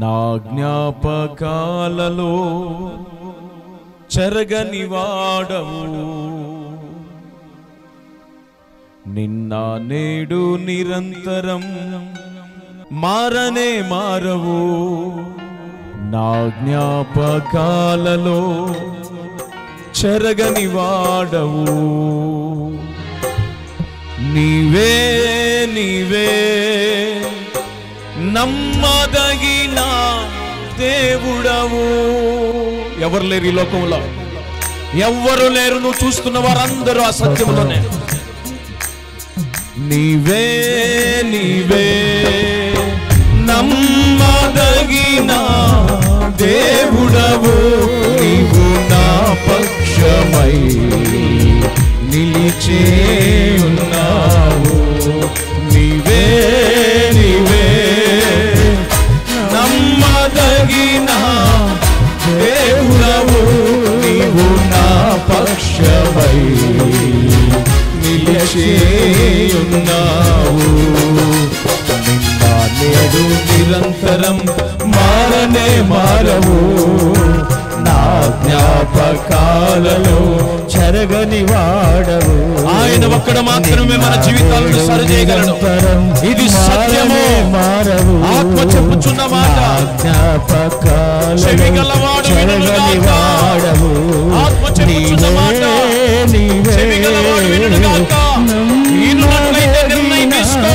నా జ్ఞాపకాలలో చెరగని వాడవు, నిన్న నేడు నిరంతరం మారనే మారవు. నా జ్ఞాపకాలలో చెరగని వాడవు, నీవే నీవే నమ్మదగిన దేవుడవు. ఎవరు లేరు ఈ లోకంలో, ఎవ్వరు లేరు. నువ్వు చూస్తున్న వారందరూ ఆ సత్యంలోనే. నీవే నీవే నమ్మదగిన దేవుడవు, నీవు నా పక్షమై నిలిచే ఉన్నావు. నీవే నీవే నమ్మదగిన దేవుడవు, నీవు నా పక్షమై నిలిచే ఉన్నావు. నిన్న నేడు నిరంతరం మారనే మారవు, నా జ్ఞాపకాలలో చెరగని వాడవు. ఆయన ఒక్కడ మాత్రమే మన జీవితాలను సరిచేయగలడు. ఇది సత్యము, మారవు. ఆత్మ చెప్పుచున్న మాట, చెవి గలవాడు వినుగాక. ఆత్మ చెప్పుచున్న మాట, చెవి గలవాడు వినుగాక. ఈనునట్లయితే నిర్ణయం తీసుకో.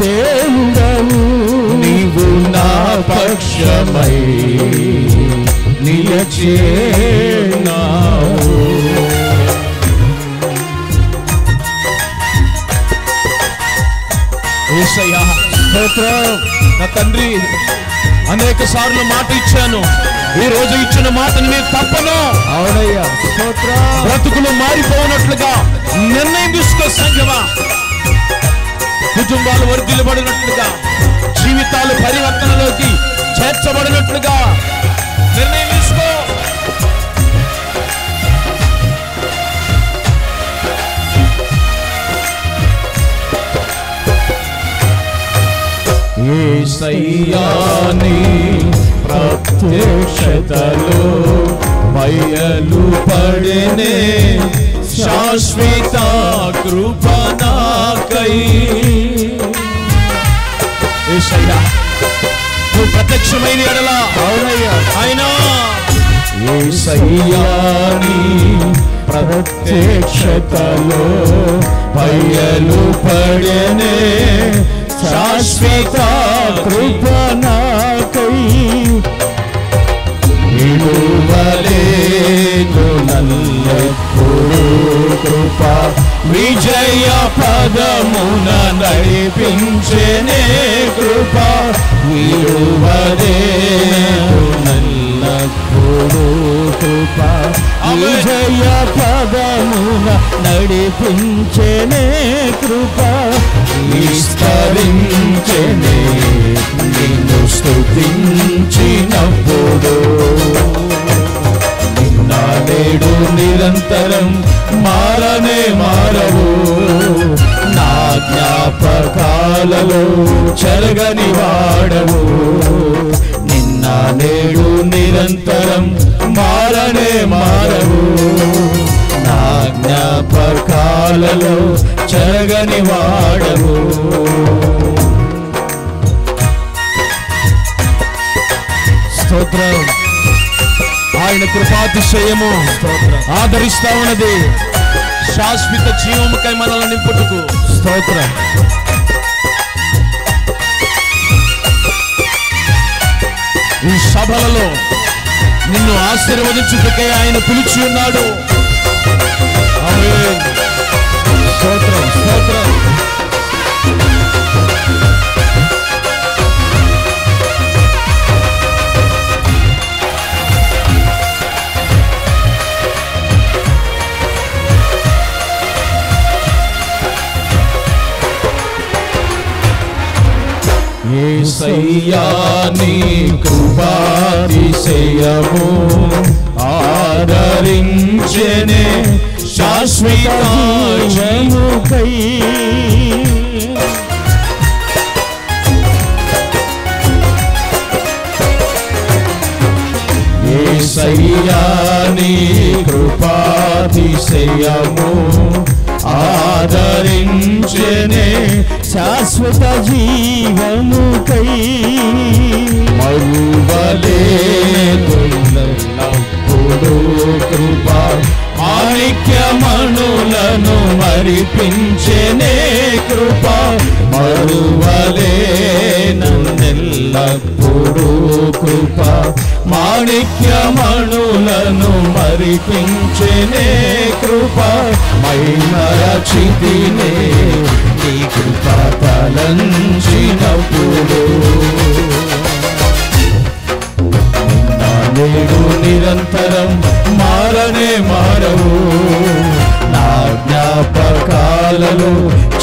దేవుడవు, నీవు నా పక్షమై నిలిచేనావు. యేసయ్యా స్తోత్రం. నా తండ్రి, అనేక సార్లు మాట ఇచ్చాను, ఈ రోజు ఇచ్చిన మాటను నేను తప్పను. అవునయ్యా స్తోత్రం. బ్రతుకులు మారిపోనట్లుగా నిర్ణయం తీసుకో సంఘమా. కుటుంబాలు వర్ధిల్లబడినట్లుగా, జీవితాలు పరివర్తనలోకి చేర్చబడినట్లుగా నిర్ణయం తీసుకో. యేసయ్యా నీ ప్రత్యక్షతలో బయలు పడెనే శాశ్వత కృప నాకై. యేసయ్యా నువ్వు ప్రత్యక్షమైన ఎడల, అవునయ్యా ఆయన యేసయ్యా నీ ప్రత్యక్షతలో బయలు పడెనే శాశ్వత కృప నాకై. విడువలేదు నన్నెప్పుడు కృప, విజయ పదమున నడిపించెనే కృప. విడువలేదు నన్నెప్పుడు కృప, విజయ పదమున నడిపించెనే కృప. విస్తరించెనే నిన్ను స్తుతించినప్పుడు, నిన్న నేడు నిరంతరం మారనే మారవు, నా జ్ఞాపకాలలో చెరగని వాడవు. నిన్న నేడు నిరంతరం మారనే మారవు, నా జ్ఞాపకాలలో చెరగని వాడవు. స్తోత్రం. ఆయన కృపాతిశయము ఆదరిస్తా ఉన్నది, శాశ్వత జీవముకై మనల్ని నింపుటకు. స్తోత్రం. ఈ సభలలో నిన్ను ఆశీర్వదించుటకై ఆయన పిలిచి ఉన్నాడు. ఆమేన్. స్తోత్రం స్తోత్రం. యేసయ్యా నీ కృపాతిశయము ఆదరించెనే శాశ్వత జీవముకై. యేసయ్యా నీ కృపాతిశయము ఆదరించెనే శాశ్వత జీవముకై మరువలేదున్నప్పుడు కృపా మాణిక్యమణులను మరిపించెనే కృపా మరువలేనన్నెల్లప్పుడు కృపా మాణిక్యమణులను మరిపించెనే కృపా మైమరచితినే నీ కృపా తలంచినప్పుడు నేడు నిరంతరం మారనే మారవు నా జ్ఞాపకాలలో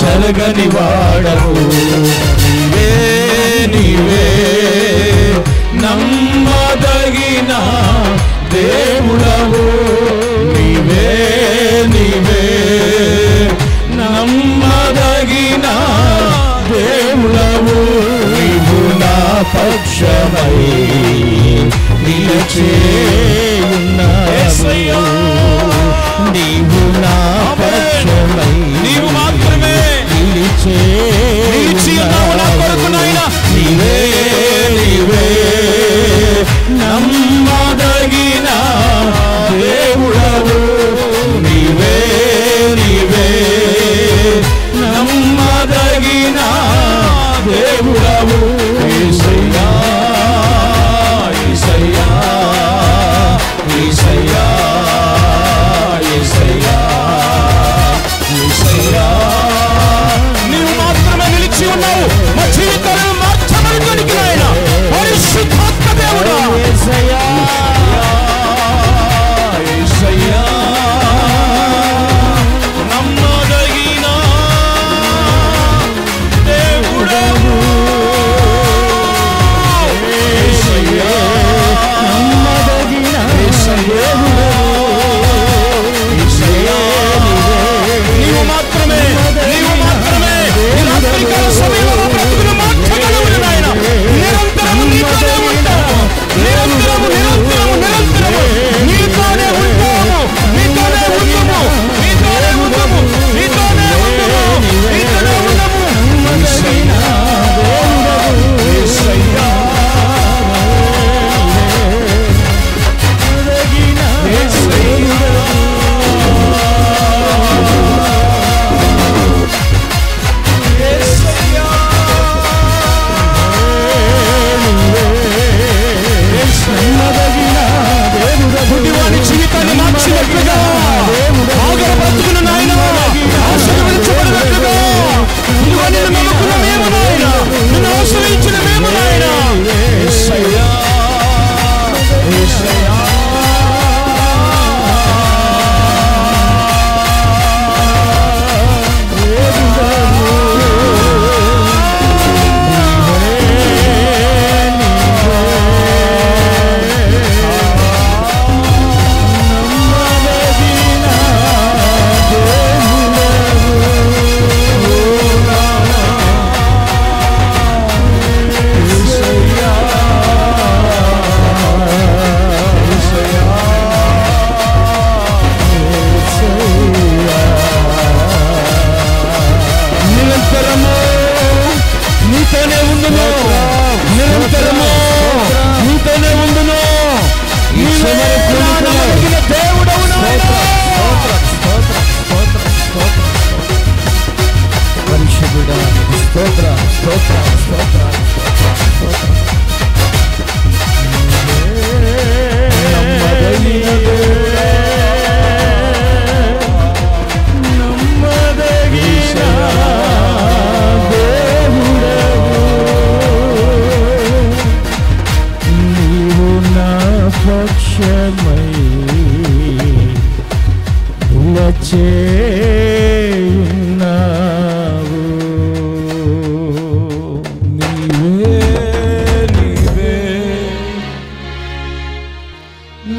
చెరగని వాడవు నీవే నీవే నమ్మదగిన దేవుడవు నీవే నీవే నమ్మదగిన దేవుడవు నీవు నా పక్షమై నీవు నా పక్షమై నీవు మాత్రమే నిలిచి ఉన్నావు నా కొరకు నాయనా నీవే నీవే నమ్మదగిన దేవుడవు నీవే నీవే నమ్మదగిన దేవుడవు యేసయ్యా యేసయ్యా యేసయ్యా యేసయ్యా యేసయ్యా నీవు మాత్రమే నిలిచి ఉన్నావు మా జీవితాలను మార్చడానికి నాయనా పరిశుద్ధాత్మ దేవుడా యేసయ్యా యేసయ్యా నమ్మదగిన దేవుడవు యేసయ్యా నమ్మదగిన యేసయ్యా నీవు మాత్రమే రాత్రికాల సమయంలో బ్రతుకును మార్చగలవు నాయనా నిరంతరము నీతోనే ఉంటాము నిరంతరము నీతోనే ఉంటాము నీతోనే ఉందుము నీతోనే ఉందుము నీతోనే ఉందుము నీతోనే ఉందుము యేసయ్యా యేసయ్యా గుడ్డివాని జీవితాన్ని మార్చినట్లుగా ఆగర బ్రతుకును నాయనా ఆశీర్వదించబడినట్లుగా ఇదిగో నిన్ను నమ్ముకున్న మేము నాయనా నిన్ను ఆశ్రయించిన మేము నాయనా యేసయ్యా యేసయ్యా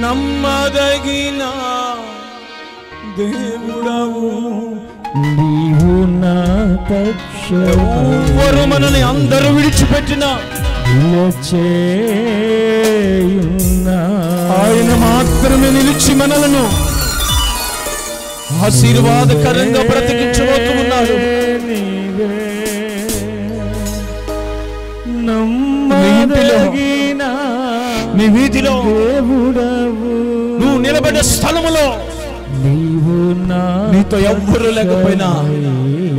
నమ్మదగిన దేవుడవు నీవు నా పక్షము మనల్ని అందరూ విడిచిపెట్టిన ఆయన ఆయన నిలిచి మనలను ఆశీర్వాదకరంగా బ్రతికించబోతూ ఉన్నాడు. నీ ఇంటిలో, నీ వీధిలో, నువ్వు నిలబడే స్థలములో నీతో ఎవ్వరు లేకపోయినా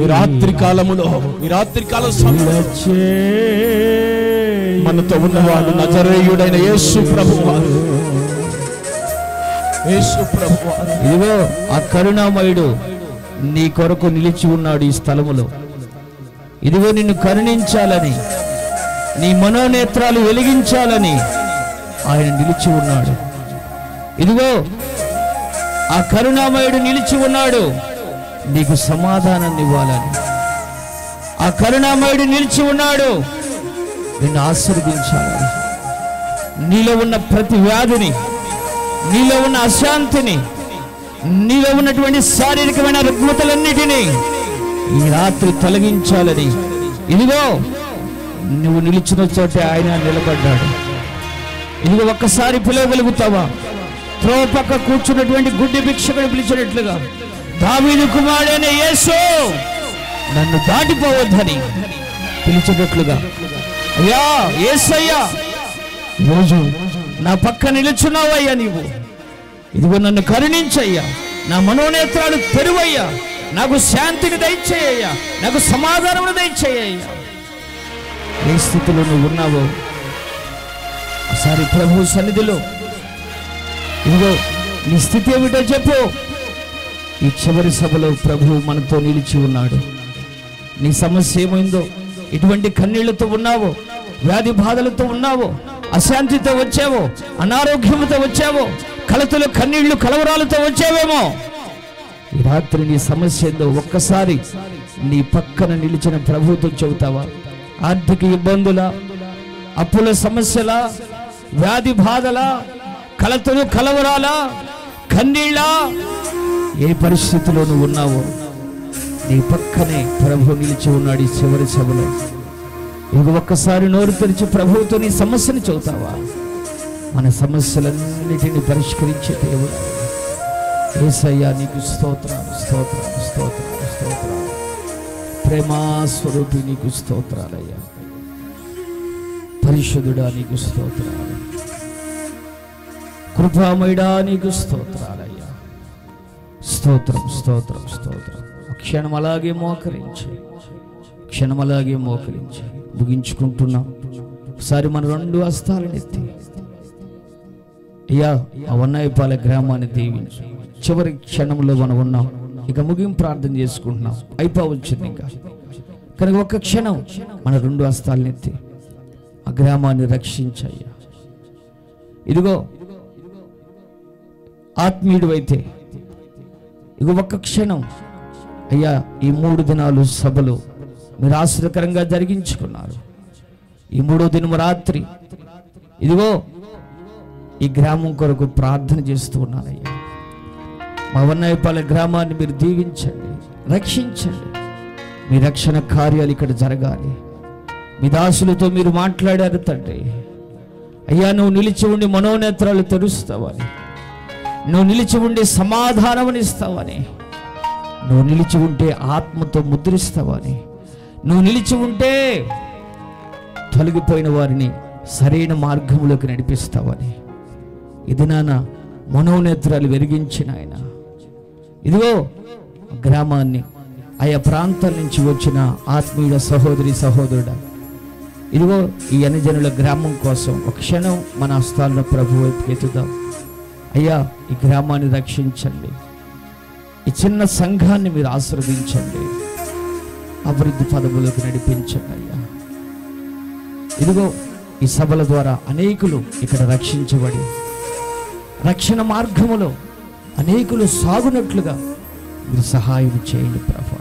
ఈ రాత్రి కాలములో, ఈ రాత్రి కాల సమయంలో మనతో ఉన్నవాడు నజరేయుడైన యేసు ప్రభువారు. యేసు ప్రభువారు. ఇదిగో ఆ కరుణామయుడు నీ కొరకు నిలిచి ఉన్నాడు ఈ స్థలములో. ఇదిగో నిన్ను కరుణించాలని, నీ మనోనేత్రాలు వెలిగించాలని ఆయన నిలిచి ఉన్నాడు. ఇదిగో ఆ కరుణామయుడు నిలిచి ఉన్నాడు నీకు సమాధానాన్ని ఇవ్వాలని. ఆ కరుణామయుడు నిలిచి ఉన్నాడు నిన్ను ఆశీర్వదించాలని. నీలో ఉన్న ప్రతి వ్యాధిని, నీలో ఉన్న అశాంతిని, నీలో ఉన్నటువంటి శారీరకమైన రుగ్మతలన్నిటినీ ఈ రాత్రి తొలగించాలని. ఇదిగో నువ్వు నిలిచిన చోటే ఆయన నిలబడ్డాడు. ఇదిగో ఒక్కసారి పిలవగలుగుతావా? త్రోవ పక్క కూర్చున్నటువంటి గుడ్డి భిక్షకుడు పిలిచినట్లుగా, దావీదు కుమారుడైన యేసు నన్ను దాటిపోవద్దని పిలిచినట్లుగా, అయ్యా యేసయ్యా రోజు నా పక్క నిలుచున్నావయ్యా నీవు. ఇదిగో నన్ను కరుణించయ్యా, నా మనోనేత్రాలు తెరువయ్యా, నాకు శాంతిని దయచేయ్యా, నాకు సమాధానమును దయచేయ్యా. ఏ స్థితిలో నువ్వు ఉన్నావో ఒకసారి ప్రభు సన్నిధిలో ఇదిగో నీ స్థితి ఏమిటో చెప్పు. ఈ చివరి సభలో ప్రభు మనతో నిలిచి ఉన్నాడు. నీ సమస్య ఏమైందో, ఇటువంటి కన్నీళ్లతో ఉన్నావో, వ్యాధి బాధలతో ఉన్నావో, అశాంతితో వచ్చావో, అనారోగ్యంతో వచ్చావో, కలతలు కన్నీళ్లు కలవరాలతో వచ్చావేమో, ఈ రాత్రి నీ సమస్య ఏందో ఒక్కసారి నీ పక్కన నిలిచిన ప్రభుతో చెబుతావా? ఆర్థిక ఇబ్బందుల, అప్పుల సమస్యల, వ్యాధి బాధల, కలతలు కలవరాల, కన్నీళ్ళ, ఏ పరిస్థితిలో నువ్వు ఉన్నావో నీ పక్కనే ప్రభు నిలిచి ఉన్నాడు ఈ చివరి సభలో. ఇక ఒక్కసారి నోరు తెరిచి ప్రభువుతో నీ సమస్యను చెబుతావా? మన సమస్యలన్నిటిని పరిష్కరించే దేవుడు యేసయ్యా, నీకు స్తోత్రాలు, స్తోత్రాలు, స్తోత్రాలు, స్తోత్రాలు. ప్రేమాస్వరూపి నీకు స్తోత్రాలయ్యా. పరిశుద్ధుడా నీకు స్తోత్రాలు. కృపామయుడా నీకు స్తోత్రాలయ్యా. స్తోత్రం, స్తోత్రం, స్తోత్రం. క్షణం అలాగే మోకరించి, క్షణం అలాగే మోకరించి ముగించుకుంటున్నాం. ఒకసారి మన రెండు హస్తాలను ఎత్తి అయ్యా ఆ వన్నాయిపాలెం గ్రామాన్ని దీవించు. చివరి క్షణంలో మనం ఉన్నాం. ఇక ముగింపు ప్రార్థన చేసుకుంటున్నాం, అయిపోవచ్చింది ఇంకా. కనుక ఒక్క క్షణం మన రెండు హస్తాలను ఎత్తి ఆ గ్రామాన్ని రక్షించయ్యా. ఇదిగో ఆత్మీయుడు అయితే ఇక ఒక్క క్షణం అయ్యా, ఈ 3 దినాలు సభలు మీరు ఆశ్చర్యకరంగా జరిగించుకున్నారు. ఈ 3వ దినం రాత్రి ఇదిగో ఈ గ్రామం కొరకు ప్రార్థన చేస్తూ ఉన్నానయ్యా. మా వన్నాయిపాలెం గ్రామాన్ని మీరు దీవించండి, రక్షించండి. మీ రక్షణ కార్యాలు ఇక్కడ జరగాలి. మీ దాసులతో మీరు మాట్లాడారు తండ్రి. అయ్యా నువ్వు నిలిచి ఉండి మనోనేత్రాలు తెరుస్తావని, నువ్వు నిలిచి ఉండి సమాధానమునిస్తావని, నువ్వు నిలిచి ఉంటే ఆత్మతో ముద్రిస్తావని, నువ్వు నిలిచి ఉంటే తొలగిపోయిన వారిని సరైన మార్గంలోకి నడిపిస్తావని, ఇది నాన్న మనోనేత్రాలు వెలిగించిన ఆయన. ఇదిగో గ్రామాన్ని, ఆయా ప్రాంతాల నుంచి వచ్చిన ఆత్మీయ సహోదరి సహోదరుడా, ఇదిగో ఈ అన్యజనుల గ్రామం కోసం ఒక క్షణం మన హస్తాలను ప్రభు వైపుకి ఎత్తుదాం. అయ్యా ఈ గ్రామాన్ని రక్షించండి, ఈ చిన్న సంఘాన్ని మీరు ఆశీర్వదించండి, అభివృద్ధి పదవులకు నడిపించండి అయ్యా. ఇదిగో ఈ సభల ద్వారా అనేకులు ఇక్కడ రక్షించబడి రక్షణ మార్గములో అనేకులు సాగునట్లుగా మీరు సహాయం చేయండి ప్రభు.